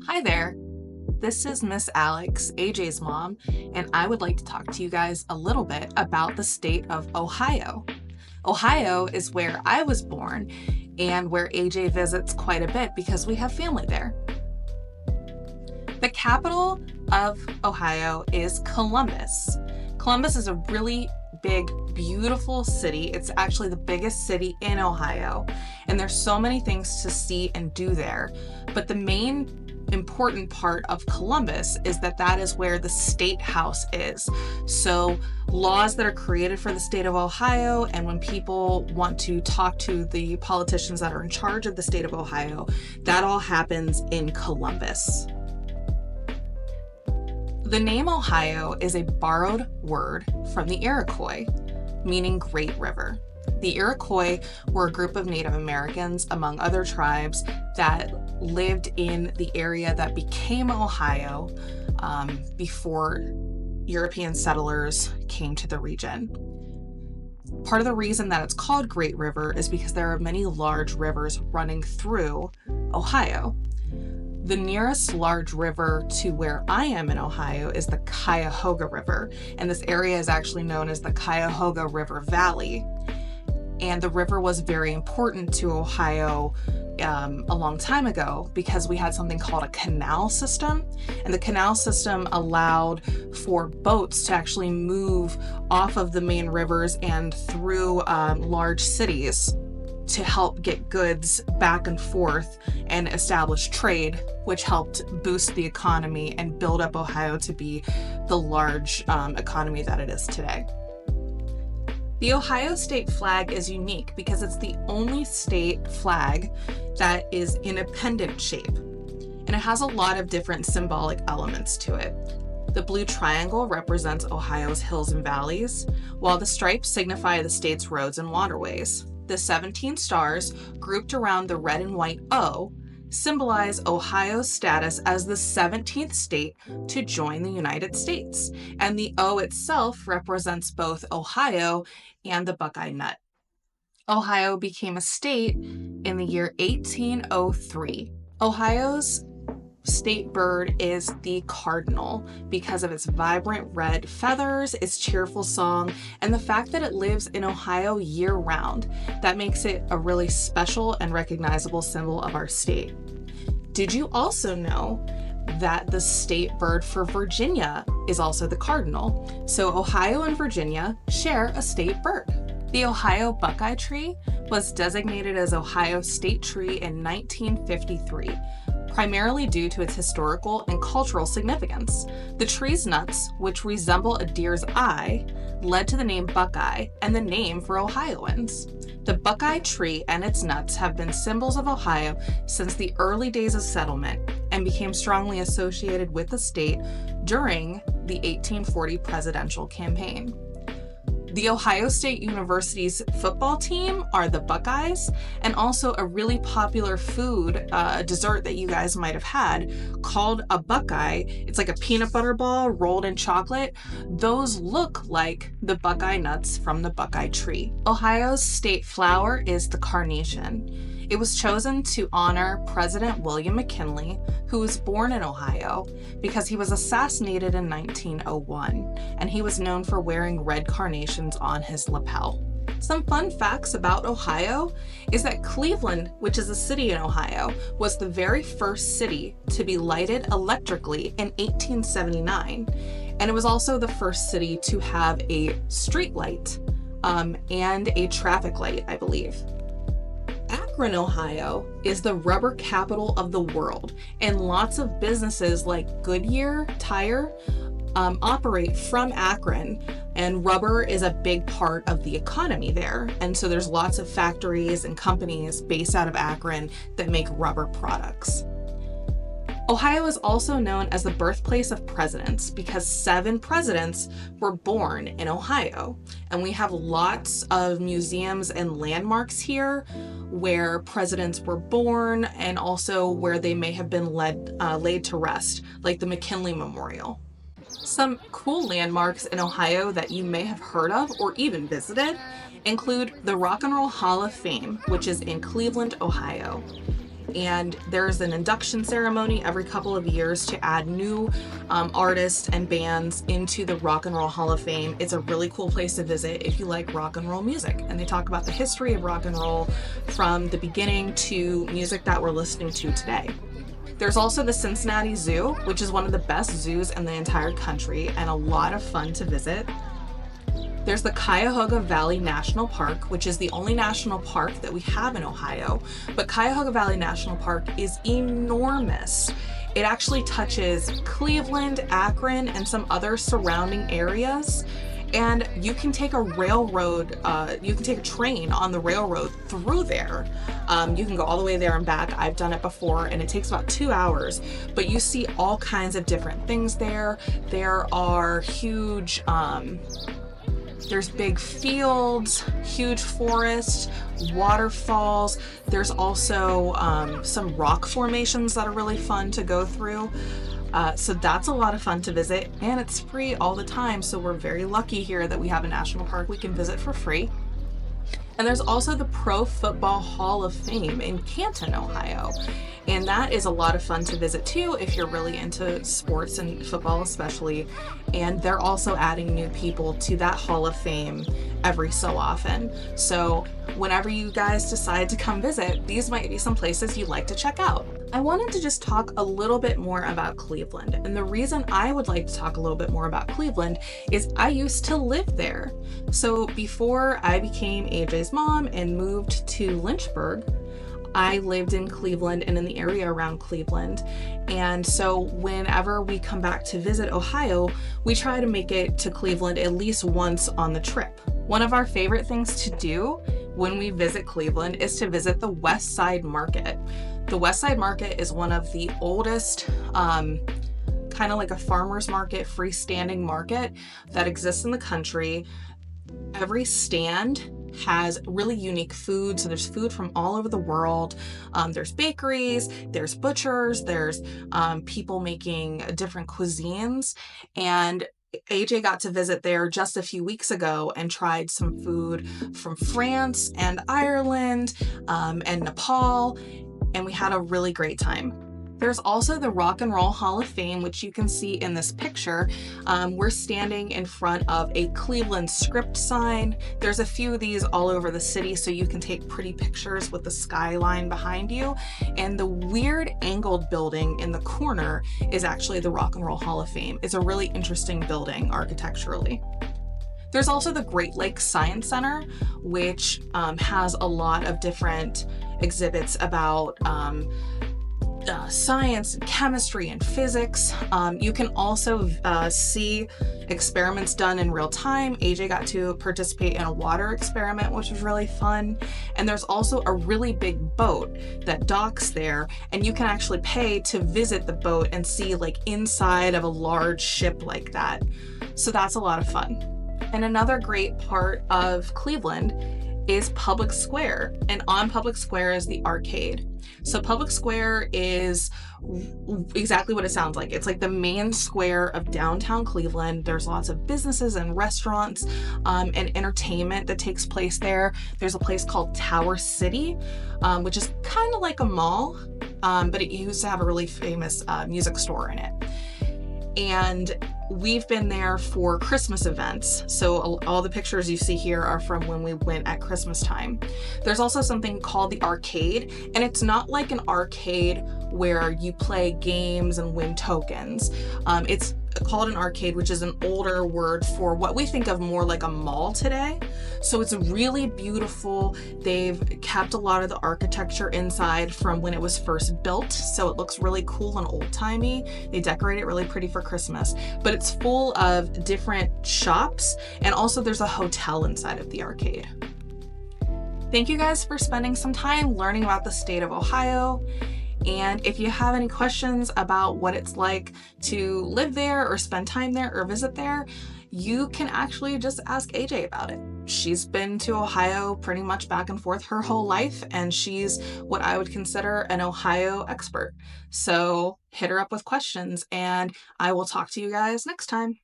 Hi there. This is Miss Alex, AJ's mom, and I would like to talk to you guys a little bit about the state of Ohio. Ohio is where I was born and where AJ visits quite a bit because we have family there. The capital of Ohio is Columbus. Columbus is a really big, beautiful city. It's actually the biggest city in Ohio, and there's so many things to see and do there. But the main important part of Columbus is that is where the state house is. So laws that are created for the state of Ohio, and when people want to talk to the politicians that are in charge of the state of Ohio, that all happens in Columbus. The name Ohio is a borrowed word from the Iroquois, meaning Great River. The Iroquois were a group of Native Americans, among other tribes, that lived in the area that became Ohio before European settlers came to the region. Part of the reason that it's called Great River is because there are many large rivers running through Ohio. The nearest large river to where I am in Ohio is the Cuyahoga River, and this area is actually known as the Cuyahoga River Valley. And the river was very important to Ohio a long time ago because we had something called a canal system, and the canal system allowed for boats to actually move off of the main rivers and through large cities to help get goods back and forth and establish trade, which helped boost the economy and build up Ohio to be the large economy that it is today. The Ohio state flag is unique because it's the only state flag that is in a pendant shape, and it has a lot of different symbolic elements to it. The blue triangle represents Ohio's hills and valleys, while the stripes signify the state's roads and waterways. The 17 stars, grouped around the red and white O, symbolize Ohio's status as the 17th state to join the United States, and the O itself represents both Ohio and the Buckeye nut. Ohio became a state in the year 1803. Ohio's state bird is the cardinal because of its vibrant red feathers, its cheerful song, and the fact that it lives in Ohio year-round. That makes it a really special and recognizable symbol of our state. Did you also know that the state bird for Virginia is also the cardinal? So Ohio and Virginia share a state bird. The Ohio buckeye tree was designated as Ohio state tree in 1953. Primarily due to its historical and cultural significance. The tree's nuts, which resemble a deer's eye, led to the name Buckeye and the name for Ohioans. The Buckeye tree and its nuts have been symbols of Ohio since the early days of settlement and became strongly associated with the state during the 1840 presidential campaign. The Ohio State University's football team are the Buckeyes, and also a really popular food, dessert that you guys might have had called a Buckeye. It's like a peanut butter ball rolled in chocolate. Those look like the Buckeye nuts from the Buckeye tree. Ohio's state flower is the carnation. It was chosen to honor President William McKinley, who was born in Ohio, because he was assassinated in 1901, and he was known for wearing red carnations on his lapel. Some fun facts about Ohio is that Cleveland, which is a city in Ohio, was the very first city to be lighted electrically in 1879, and it was also the first city to have a street light and a traffic light, I believe. Akron, Ohio is the rubber capital of the world, and lots of businesses like Goodyear Tire operate from Akron, and rubber is a big part of the economy there. And so there's lots of factories and companies based out of Akron that make rubber products. Ohio is also known as the birthplace of presidents because 7 presidents were born in Ohio. And we have lots of museums and landmarks here where presidents were born and also where they may have been laid to rest, like the McKinley Memorial. Some cool landmarks in Ohio that you may have heard of or even visited include the Rock and Roll Hall of Fame, which is in Cleveland, Ohio. and there's an induction ceremony every couple of years to add new artists and bands into the Rock and Roll Hall of Fame. It's a really cool place to visit if you like rock and roll music, and they talk about the history of rock and roll from the beginning to music that we're listening to today. There's also the Cincinnati Zoo, which is one of the best zoos in the entire country and a lot of fun to visit. There's the Cuyahoga Valley National Park, which is the only national park that we have in Ohio, but Cuyahoga Valley National Park is enormous. It actually touches Cleveland, Akron, and some other surrounding areas. And you can take a railroad, you can take a train on the railroad through there. You can go all the way there and back. I've done it before, and it takes about 2 hours, but you see all kinds of different things there. There are huge, there's big fields, huge forests, waterfalls. There's also some rock formations that are really fun to go through. So that's a lot of fun to visit, and it's free all the time. So we're very lucky here that we have a national park we can visit for free. And there's also the Pro Football Hall of Fame in Canton, Ohio. And that is a lot of fun to visit too if you're really into sports and football especially. And they're also adding new people to that Hall of Fame every so often. So whenever you guys decide to come visit, these might be some places you'd like to check out. I wanted to just talk a little bit more about Cleveland. And the reason I would like to talk a little bit more about Cleveland is I used to live there. So before I became AJ's mom and moved to Lynchburg, I lived in Cleveland and in the area around Cleveland. And so whenever we come back to visit Ohio, we try to make it to Cleveland at least once on the trip. One of our favorite things to do when we visit Cleveland is to visit the West Side Market. The West Side Market is one of the oldest, kind of like a farmer's market, freestanding market that exists in the country. Every stand has really unique food. So there's food from all over the world. There's bakeries, there's butchers, there's people making different cuisines. And AJ got to visit there just a few weeks ago and tried some food from France and Ireland and Nepal, and we had a really great time. There's also the Rock and Roll Hall of Fame, which you can see in this picture. We're standing in front of a Cleveland script sign. There's a few of these all over the city, so you can take pretty pictures with the skyline behind you. And the weird angled building in the corner is actually the Rock and Roll Hall of Fame. It's a really interesting building architecturally. There's also the Great Lakes Science Center, which has a lot of different exhibits about science and chemistry and physics. You can also see experiments done in real time. AJ got to participate in a water experiment, which was really fun. And there's also a really big boat that docks there, and you can actually pay to visit the boat and see like inside of a large ship like that. So that's a lot of fun. And another great part of Cleveland is Public Square, and on Public Square is the arcade. So Public Square is exactly what it sounds like. It's like the main square of downtown Cleveland. There's lots of businesses and restaurants and entertainment that takes place there. There's a place called Tower City, which is kind of like a mall, but it used to have a really famous music store in it. And we've been there for Christmas events. So all the pictures you see here are from when we went at Christmas time. There's also something called the arcade, and it's not like an arcade where you play games and win tokens. It's called an arcade, which is an older word for what we think of more like a mall today. So it's really beautiful. They've kept a lot of the architecture inside from when it was first built, so it looks really cool and old-timey. They decorate it really pretty for Christmas, but it's full of different shops, and also there's a hotel inside of the arcade. Thank you guys for spending some time learning about the state of Ohio. And if you have any questions about what it's like to live there or spend time there or visit there, you can actually just ask AJ about it. She's been to Ohio pretty much back and forth her whole life, and she's what I would consider an Ohio expert. So hit her up with questions, and I will talk to you guys next time.